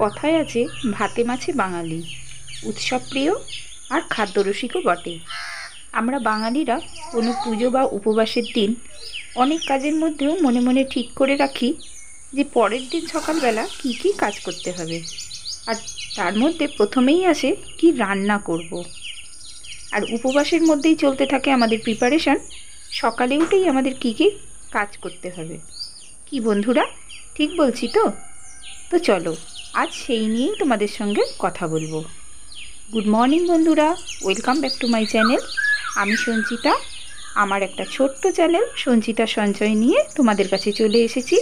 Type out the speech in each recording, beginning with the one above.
কথায় আছে ভাতে মাছে বাঙালি, উৎসবপ্রিয় আর খাদ্যরসিকও বটে। আমরা বাঙালিরা কোনো পুজো বা উপবাসের দিন অনেক কাজের মধ্যেও মনে মনে ঠিক করে রাখি যে পরের দিন সকালবেলা কি কি কাজ করতে হবে। আর তার মধ্যে প্রথমেই আসে কি রান্না করব। আর উপবাসের মধ্যেই চলতে থাকে আমাদের প্রিপারেশান, সকালে উঠেই আমাদের কি কি কাজ করতে হবে। কি বন্ধুরা, ঠিক বলছি তো? তো চলো আজ সেই নিয়েই তোমাদের সঙ্গে কথা বলবো। গুড মর্নিং বন্ধুরা, welcome back to my channel. আমি সঞ্চিতা। আমার একটা ছোট্ট চ্যানেল সঞ্চিতা সঞ্চয় নিয়ে তোমাদের কাছে চলে এসেছি।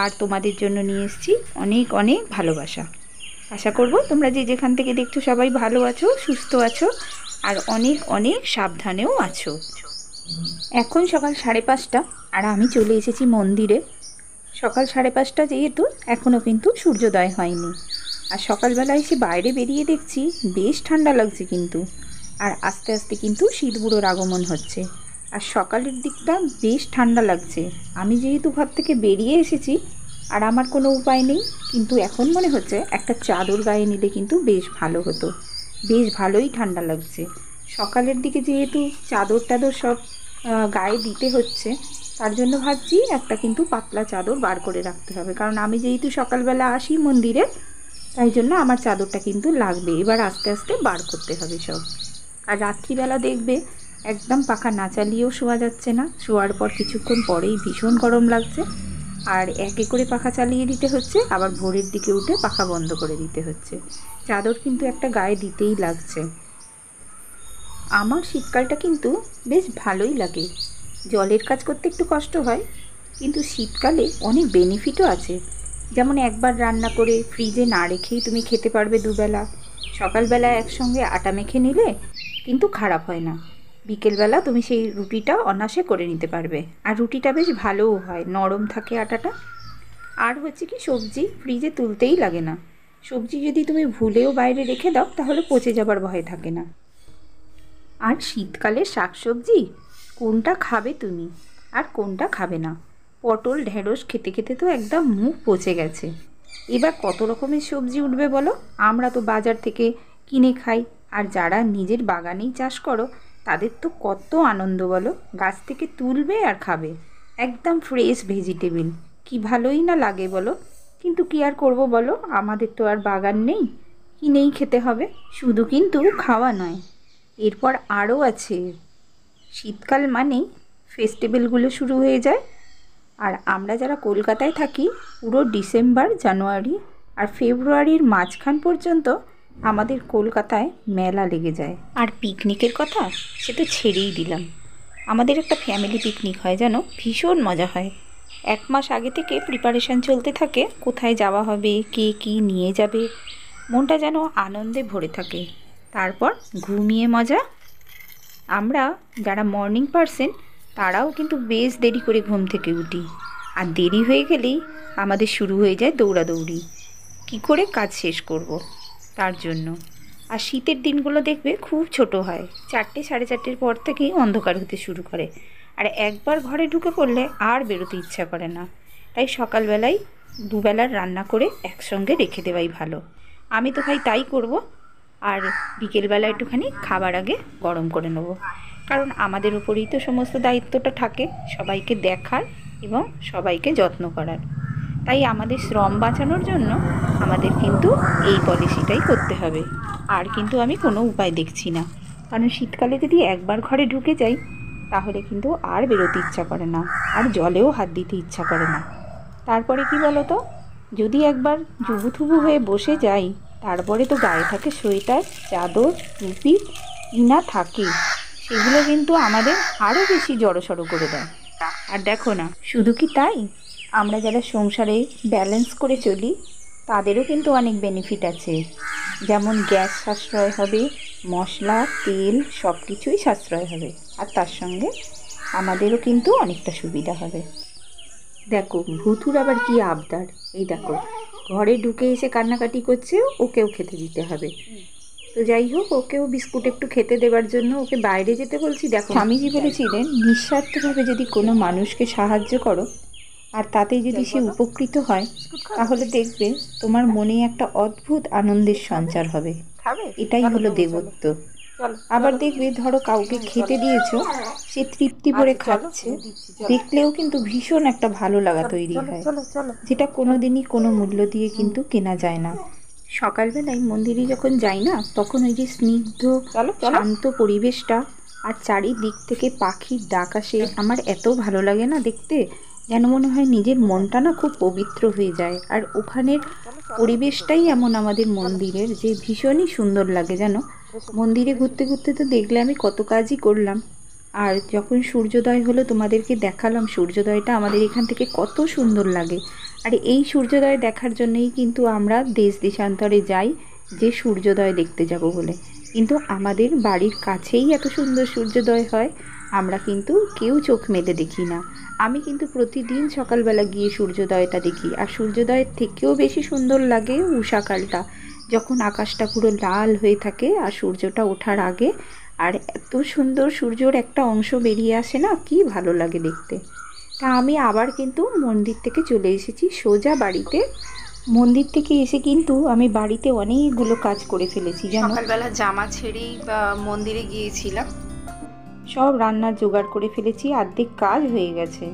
আর তোমাদের জন্য নিয়ে এসেছি অনেক অনেক ভালোবাসা। আশা করব তোমরা যে যেখান থেকে দেখছো সবাই ভালো আছো, সুস্থ আছো আর অনেক অনেক সাবধানেও আছো। এখন সকাল 5:30 আর আমি চলে এসেছি মন্দিরে। সকাল 5:30 যেহেতু এখনও কিন্তু সূর্যোদয় হয়নি। আর সকালবেলা এসে বাইরে বেরিয়ে দেখছি বেশ ঠান্ডা লাগছে কিন্তু। আর আস্তে আস্তে কিন্তু শীত বুড়োর আগমন হচ্ছে। আর সকালের দিকটা বেশ ঠান্ডা লাগছে। আমি যেহেতু ঘর থেকে বেরিয়ে এসেছি আর আমার কোনো উপায় নেই, কিন্তু এখন মনে হচ্ছে একটা চাদর গায়ে নিলে কিন্তু বেশ ভালো হতো। বেশ ভালোই ঠান্ডা লাগছে। সকালের দিকে যেহেতু চাদর টাদর সব গায়ে দিতে হচ্ছে, তার জন্য ভাবছি একটা কিন্তু পাতলা চাদর বার করে রাখতে হবে। কারণ আমি যেহেতু সকালবেলা আসি মন্দিরে, তাই জন্য আমার চাদরটা কিন্তু লাগবে। এবার আস্তে আস্তে বার করতে হবে সব। আর রাত্রিবেলা দেখবে একদম পাখা না চালিয়েও শোয়া যাচ্ছে না। শোয়ার পর কিছুক্ষণ পরেই ভীষণ গরম লাগছে। আর একে করে পাখা চালিয়ে দিতে হচ্ছে, আবার ভোরের দিকে উঠে পাখা বন্ধ করে দিতে হচ্ছে। চাদর কিন্তু একটা গায়ে দিতেই লাগছে। আমার শীতকালটা কিন্তু বেশ ভালোই লাগে। জলের কাজ করতে একটু কষ্ট হয়, কিন্তু শীতকালে অনেক বেনিফিটও আছে। যেমন একবার রান্না করে ফ্রিজে না রেখেই তুমি খেতে পারবে দুবেলা। সকালবেলা একসঙ্গে আটা মেখে নিলে কিন্তু খারাপ হয় না। বিকেলবেলা তুমি সেই রুটিটা অনায়াসে করে নিতে পারবে। আর রুটিটা বেশ ভালোও হয়, নরম থাকে আটাটা। আর হচ্ছে কি, সবজি ফ্রিজে তুলতেই লাগে না। সবজি যদি তুমি ভুলেও বাইরে রেখে দাও তাহলে পচে যাবার ভয় থাকে না। আর শীতকালে শাকসবজি কোনটা খাবে তুমি আর কোনটা খাবে না? পটল ঢেঁড়স খেতে খেতে তো একদম মুখ পচে গেছে। এবার কত রকমের সবজি উঠবে বলো? আমরা তো বাজার থেকে কিনে খাই। আর যারা নিজের বাগানেই চাষ করো তাদের তো কত আনন্দ বলো, গাছ থেকে তুলবে আর খাবে। একদম ফ্রেশ ভেজিটেবল, কি ভালোই না লাগে বলো। কিন্তু কি আর করব বলো, আমাদের তো আর বাগান নেই, কিনেই খেতে হবে। শুধু কিন্তু খাওয়া নয়, এরপর আরও আছে। শীতকাল মানেই ফেস্টিভ্যালগুলো শুরু হয়ে যায়। আর আমরা যারা কলকাতায় থাকি, পুরো ডিসেম্বর, জানুয়ারি আর ফেব্রুয়ারির মাঝখান পর্যন্ত আমাদের কলকাতায় মেলা লেগে যায়। আর পিকনিকের কথা সে তো ছেড়েই দিলাম। আমাদের একটা ফ্যামিলি পিকনিক হয়, যেন ভীষণ মজা হয়। 1 মাস আগে থেকে প্রিপারেশান চলতে থাকে, কোথায় যাওয়া হবে, কে কী নিয়ে যাবে। মনটা যেন আনন্দে ভরে থাকে। তারপর ঘুমিয়ে মজা। আমরা যারা মর্নিং পারসন তারাও কিন্তু বেশ দেরি করে ঘুম থেকে উঠি। আর দেরি হয়ে গেলেই আমাদের শুরু হয়ে যায় দৌড়াদৌড়ি, কি করে কাজ শেষ করব তার জন্য। আর শীতের দিনগুলো দেখবে খুব ছোট হয়, 4টে 4:30 পর থেকেই অন্ধকার হতে শুরু করে। আর একবার ঘরে ঢুকে পড়লে আর বেরোতে ইচ্ছা করে না। তাই সকালবেলায় দুবেলার রান্না করে একসঙ্গে রেখে দেওয়াই ভালো। আমি তো ভাই তাই করব। আর বিকেলবেলা একটুখানি খাবার আগে গরম করে নেব। কারণ আমাদের উপরেই তো সমস্ত দায়িত্বটা থাকে, সবাইকে দেখার এবং সবাইকে যত্ন করার। তাই আমাদের শ্রম বাঁচানোর জন্য আমাদের কিন্তু এই পলিসিটাই করতে হবে। আর কিন্তু আমি কোনো উপায় দেখছি না। কারণ শীতকালে যদি একবার ঘরে ঢুকে যাই তাহলে কিন্তু আর বেরোতে ইচ্ছা করে না, আর জলেও হাত দিতে ইচ্ছা করে না। তারপরে কি বলো তো, যদি একবার জুবুথুবু হয়ে বসে যাই, তারপরে তো গায়ে থাকে সোয়েটার, চাদর, টুপি, কিনা থাকে, সেগুলো কিন্তু আমাদের আরও বেশি জড়সড় করে দেয়। আর দেখো না, শুধু কি তাই, আমরা যারা সংসারে ব্যালেন্স করে চলি তাদেরও কিন্তু অনেক বেনিফিট আছে। যেমন গ্যাস সাশ্রয় হবে, মশলা তেল সব কিছুই সাশ্রয় হবে। আর তার সঙ্গে আমাদেরও কিন্তু অনেকটা সুবিধা হবে। দেখো ভুতুর আবার কি আবদার, এই দেখো ঘরে ঢুকে এসে কান্নাকাটি করছে, ওকেও খেতে দিতে হবে। তো যাই হোক, ওকেও বিস্কুট একটু খেতে দেওয়ার জন্য ওকে বাইরে যেতে বলছি। দেখো স্বামীজি বলেছিলেন, নিঃস্বার্থভাবে যদি কোনো মানুষকে সাহায্য করো আর তাতে যদি সে উপকৃত হয় তাহলে দেখবে তোমার মনে একটা অদ্ভুত আনন্দের সঞ্চার হবে। এটাই হলো দেবত্ব। আবার দেখবে ধরো কাউকে খেতে দিয়েছো, সে তৃপ্তি ভরে খাচ্ছে, দেখলেও কিন্তু ভীষণ একটা ভালো লাগা তৈরি হয়, যেটা কোনোদিনই কোনো মূল্য দিয়ে কিন্তু কেনা যায় না। সকালবেলায় মন্দিরে যখন যাই না, তখন ওই যে স্নিগ্ধ শান্ত পরিবেশটা আর চারিদিক থেকে পাখির ডাক আসে, আমার এত ভালো লাগে না দেখতে, যেন মনে হয় নিজের মনটা না খুব পবিত্র হয়ে যায়। আর ওখানের পরিবেশটাই এমন আমাদের মন্দিরের যে ভীষণই সুন্দর লাগে। যেন মন্দিরে ঘুরতে ঘুরতে তো দেখলে আমি কত কাজই করলাম, আর যখন সূর্যোদয় হলো তোমাদেরকে দেখালাম সূর্যোদয়টা আমাদের এখান থেকে কত সুন্দর লাগে। আর এই সূর্যোদয় দেখার জন্যই কিন্তু আমরা দেশ দেশান্তরে যাই, যে সূর্যোদয় দেখতে যাব বলে। কিন্তু আমাদের বাড়ির কাছেই এত সুন্দর সূর্যোদয় হয়, আমরা কিন্তু কেউ চোখ মেলে দেখি না। আমি কিন্তু প্রতিদিন সকালবেলা গিয়ে সূর্যোদয়টা দেখি। আর সূর্যোদয়ের থেকেও বেশি সুন্দর লাগে উষাকালটা, যখন আকাশটা পুরো লাল হয়ে থাকে আর সূর্যটা ওঠার আগে, আর এত সুন্দর সূর্যর একটা অংশ বেরিয়ে আসে না, কি ভালো লাগে দেখতে। তা আমি আবার কিন্তু মন্দির থেকে চলে এসেছি সোজা বাড়িতে। মন্দির থেকে এসে কিন্তু আমি বাড়িতে অনেকগুলো কাজ করে ফেলেছি জানো। সকালবেলা জামা ছেড়েই মন্দিরে গিয়েছিলাম, সব রান্নার জোগাড় করে ফেলেছি, অর্ধেক কাজ হয়ে গেছে।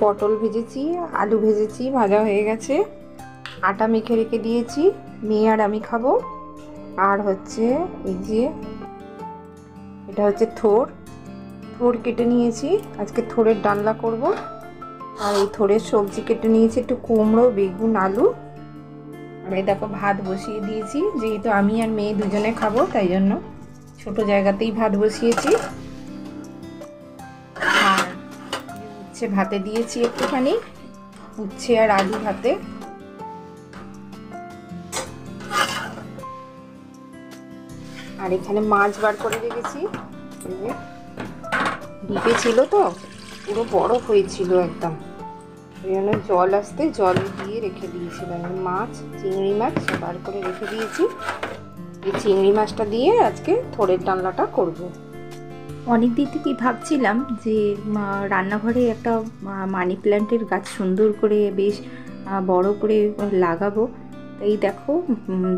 পটল ভেজেছি, আলু ভেজেছি, ভাজা হয়ে গেছে, আটা মেখে রেখে দিয়েছি, মেয়ে আর আমি খাবো। আর হচ্ছে এই যে এটা হচ্ছে থোড় কেটে নিয়েছি, আজকে থোড়ের ডালনা করব। আর এই থোড়ের সবজি কেটে নিয়েছি, একটু কুমড়ো, বেগুন, আলু। আর এই দেখো ভাত বসিয়ে দিয়েছি, যেহেতু আমি আর মেয়ে দুজনে খাবো তাই জন্য ছোট জায়গাতেই ভাত বসিয়েছি। আর উচ্ছে ভাতে দিয়েছি একটুখানি, উচ্ছে আর আলু ভাতে। আর এখানে মাছ বার করে রেখেছি, ডিপে ছিল তো পুরো বরফ হয়েছিল একদম, ওই জন্য জল আসতে জল দিয়ে রেখে দিয়েছিলাম। মাছ, চিংড়ি মাছ বার করে রেখে দিয়েছি। এই চিংড়ি মাছটা দিয়ে আজকে থোড়ের ডালনাটা করব। অনেক দিন থেকেই ভাবছিলাম যে রান্নাঘরে একটা মানি প্ল্যান্টের গাছ সুন্দর করে বেশ বড় করে লাগাবো। এই দেখো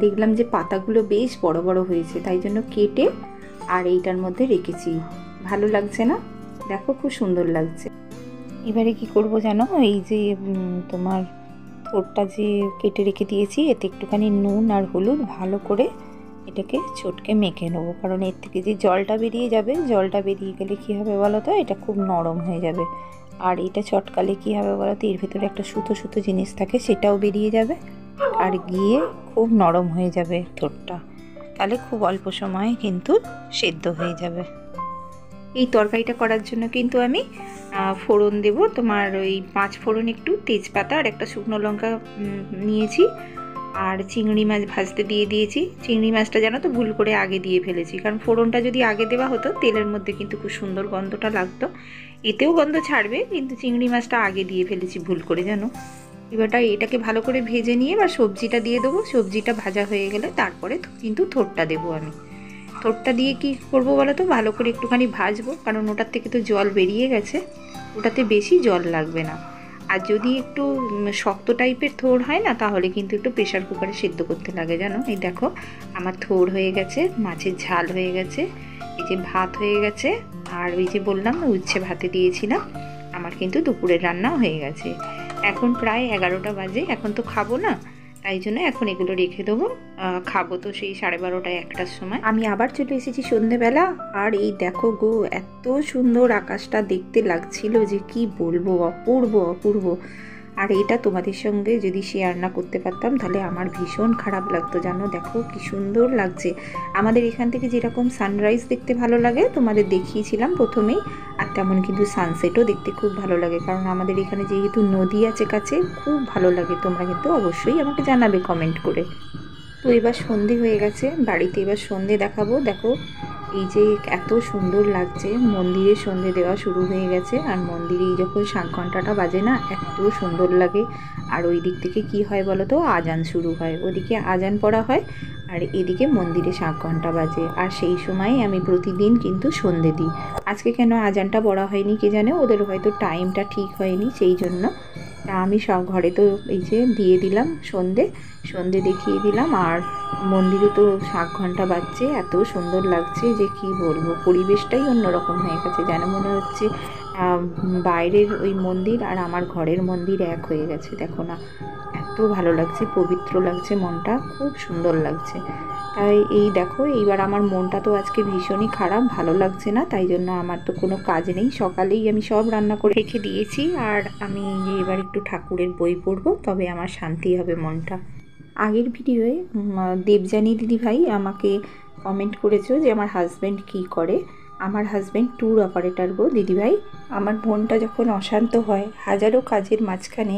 দেখলাম যে পাতাগুলো বেশ বড় বড় হয়েছে, তাই জন্য কেটে আর এইটার মধ্যে রেখেছি। ভালো লাগছে না? দেখো খুব সুন্দর লাগছে। এবারে কি করব জানো, এই যে তোমার থোড়টা যে কেটে রেখে দিয়েছি, এতে একটুখানি নুন আর হলুদ ভালো করে এটাকে চটকে মেখে নেবো, কারণ এর থেকে যে জলটা বেরিয়ে যাবে, জলটা বেরিয়ে গেলে কী হবে বলো তো, এটা খুব নরম হয়ে যাবে। আর এটা চটকালে কী হবে বলো তো, এর ভেতরে একটা সুতো সুতো জিনিস থাকে, সেটাও বেরিয়ে যাবে আর গিয়ে খুব নরম হয়ে যাবে থোড়টা, তাহলে খুব অল্প সময়ে কিন্তু সেদ্ধ হয়ে যাবে। এই তরকারিটা করার জন্য কিন্তু আমি ফোড়ন দেব, তোমার ওই 5 ফোড়ন, একটু তেজপাতা আর একটা শুকনো লঙ্কা নিয়েছি। আর চিংড়ি মাছ ভাজতে দিয়ে দিয়েছি। চিংড়ি মাছটা জানো তো ভুল করে আগে দিয়ে ফেলেছি, কারণ ফোড়নটা যদি আগে দেওয়া হতো তেলের মধ্যে কিন্তু খুব সুন্দর গন্ধটা লাগতো, এতেও গন্ধ ছাড়বে, কিন্তু চিংড়ি মাছটা আগে দিয়ে ফেলেছি ভুল করে জানো। এবারটা এটাকে ভালো করে ভেজে নিয়ে এবার সবজিটা দিয়ে দেবো। সবজিটা ভাজা হয়ে গেলে তারপরে কিন্তু থোড়টা দেবো আমি। থোড়টা দিয়ে কি করব বলো তো, ভালো করে একটুখানি ভাজবো, কারণ ওটার থেকে তো জল বেরিয়ে গেছে, ওটাতে বেশি জল লাগবে না। আর যদি একটু শক্ত টাইপের থোড় হয় না, তাহলে কিন্তু একটু প্রেশার কুকারে সেদ্ধ করতে লাগে জানো। এই দেখো আমার থোড় হয়ে গেছে, মাছের ঝাল হয়ে গেছে, এই যে ভাত হয়ে গেছে, আর ওই যে বললাম উচ্ছে ভাতে দিয়েছিলাম, আমার কিন্তু দুপুরের রান্না হয়ে গেছে। এখন প্রায় 11টা বাজে, এখন তো খাবো না, তাই জন্য এখন এগুলো রেখে দেবো। খাবো তো সেই 12:30 1টার সময়। আমি আবার চলে এসেছি সন্ধেবেলা, আর এই দেখো গো এত সুন্দর আকাশটা দেখতে লাগছিল যে কি বলবো, অপূর্ব অপূর্ব। আর এটা তোমাদের সঙ্গে যদি শেয়ার না করতে পারতাম তাহলে আমার ভীষণ খারাপ লাগতো জানো। দেখো কি সুন্দর লাগছে। আমাদের এখান থেকে যেরকম সানরাইজ দেখতে ভালো লাগে তোমাদের দেখিয়েছিলাম প্রথমেই, আর তেমন কিন্তু সানসেটও দেখতে খুব ভালো লাগে, কারণ আমাদের এখানে যেহেতু নদী আছে কাছে, খুব ভালো লাগে। তোমরা কিন্তু অবশ্যই আমাকে জানাবে কমেন্ট করে। তো এবার সন্ধে হয়ে গেছে, বাড়িতে এবার সন্ধে দেখাবো। দেখো এই যে এত সুন্দর লাগছে, মন্দিরে সন্ধে দেওয়া শুরু হয়ে গেছে, আর মন্দিরে যখন শাঁখ ঘণ্টাটা বাজে না, এত সুন্দর লাগে। আর ওই দিক থেকে কি হয় বলো তো, আজান শুরু হয়, ওদিকে আজান পড়া হয় আর এদিকে মন্দিরে শাঁখ ঘণ্টা বাজে। আর সেই সময় আমি প্রতিদিন কিন্তু সন্ধে দিই। আজকে কেন আজানটা পড়া হয়নি কে জানে, ওদের হয়তো টাইমটা ঠিক হয়নি সেই জন্য। তা আমি সব ঘরে তো এই যে দিয়ে দিলাম সন্ধে দেখিয়ে দিলাম, আর মন্দিরে তো শাঁখ ঘণ্টা বাজছে, এত সুন্দর লাগছে যে কি বলবো, পরিবেশটাই অন্যরকম হয়ে গেছে, যেন মনে হচ্ছে বাইরের ওই মন্দির আর আমার ঘরের মন্দির এক হয়ে গেছে। দেখো না, এত ভালো লাগছে, পবিত্র লাগছে, মনটা খুব সুন্দর লাগছে। তাই এই দেখো, এইবার আমার মনটা তো আজকে ভীষণই খারাপ, ভালো লাগছে না, তাই জন্য আমার তো কোনো কাজ নেই, সকালেই আমি সব রান্না করে রেখে দিয়েছি। আর আমি এবার একটু ঠাকুরের বই পড়বো, তবে আমার শান্তি হবে মনটা। আগের ভিডিওয়ে দেবযানী দিদিভাই আমাকে কমেন্ট করেছো যে আমার হাজব্যান্ড কী করে। আমার হাজব্যান্ড ট্যুর অপারেটর গো দিদিভাই। আমার মনটা যখন অশান্ত হয়, হাজারো কাজের মাঝখানে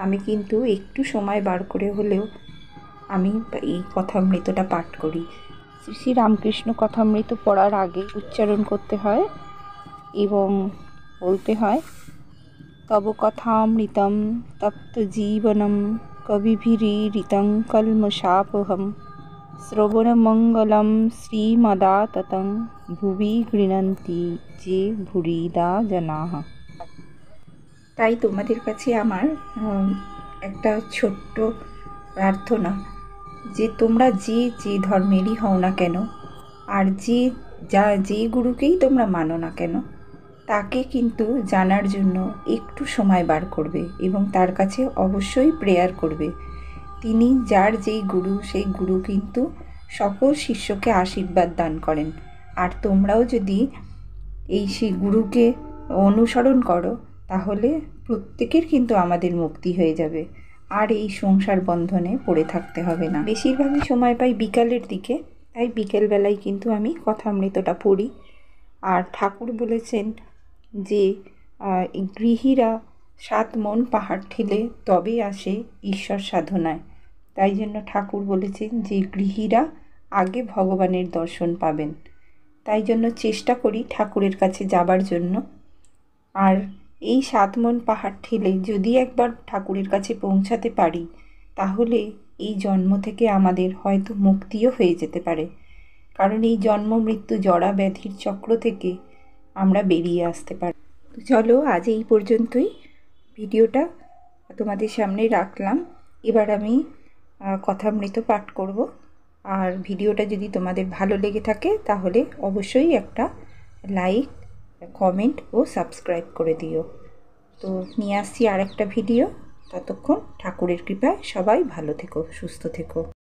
আমি কিন্তু একটু সময় বার করে হলেও আমি এই কথামৃতটা পাঠ করি। শ্রী শ্রী রামকৃষ্ণ কথামৃত পড়ার আগে উচ্চারণ করতে হয় এবং বলতে হয়, তব কথামৃতম তপ্ত জীবনম কবিভিरीरितं কলমশাপহম শ্রবণমঙ্গলম শ্রীমদাততং ভুবি গৃণন্তি যে ভুরিদা জনাঃ। তাই তোমাদের কাছে আমার একটা ছোট্ট প্রার্থনা, যে তোমরা যে ধর্মেরই হও না কেন, আর যে গুরুকেই তোমরা মানো না কেন, তাকে কিন্তু জানার জন্য একটু সময় বার করবে এবং তার কাছে অবশ্যই প্রেয়ার করবে। তিনি যার যেই গুরু, সেই গুরু কিন্তু সকল শিষ্যকে আশীর্বাদ দান করেন। আর তোমরাও যদি সেই গুরুকে অনুসরণ করো, তাহলে প্রত্যেকের কিন্তু আমাদের মুক্তি হয়ে যাবে, আর এই সংসার বন্ধনে পড়ে থাকতে হবে না। বেশিরভাগই সময় পাই বিকালের দিকে, তাই বিকেলবেলায় কিন্তু আমি কথামৃতটা পড়ি। আর ঠাকুর বলেছেন যে গৃহীরা 7 মন পাহাড় ঠেলে তবে আসে ঈশ্বর সাধনায়। তাই জন্য ঠাকুর বলেছেন যে গৃহীরা আগে ভগবানের দর্শন পাবেন। তাই জন্য চেষ্টা করি ঠাকুরের কাছে যাবার জন্য। আর এই 7 মন পাহাড় ঠেলে যদি একবার ঠাকুরের কাছে পৌঁছাতে পারি, তাহলে এই জন্ম থেকে আমাদের হয়তো মুক্তিও হয়ে যেতে পারে। কারণ এই জন্ম মৃত্যু জরা ব্যাধির চক্র থেকে আমরা বেরিয়ে আসতে পারি। তো চলো, আজ এই পর্যন্তই, ভিডিওটা তোমাদের সামনে রাখলাম। এবার আমি কথামৃত পাঠ করব। আর ভিডিওটা যদি তোমাদের ভালো লেগে থাকে, তাহলে অবশ্যই একটা লাইক, কমেন্ট ও সাবস্ক্রাইব করে দিও। তো নিয়ে আসছি আর একটা ভিডিও। ততক্ষণ ঠাকুরের কৃপায় সবাই ভালো থেকো, সুস্থ থেকো।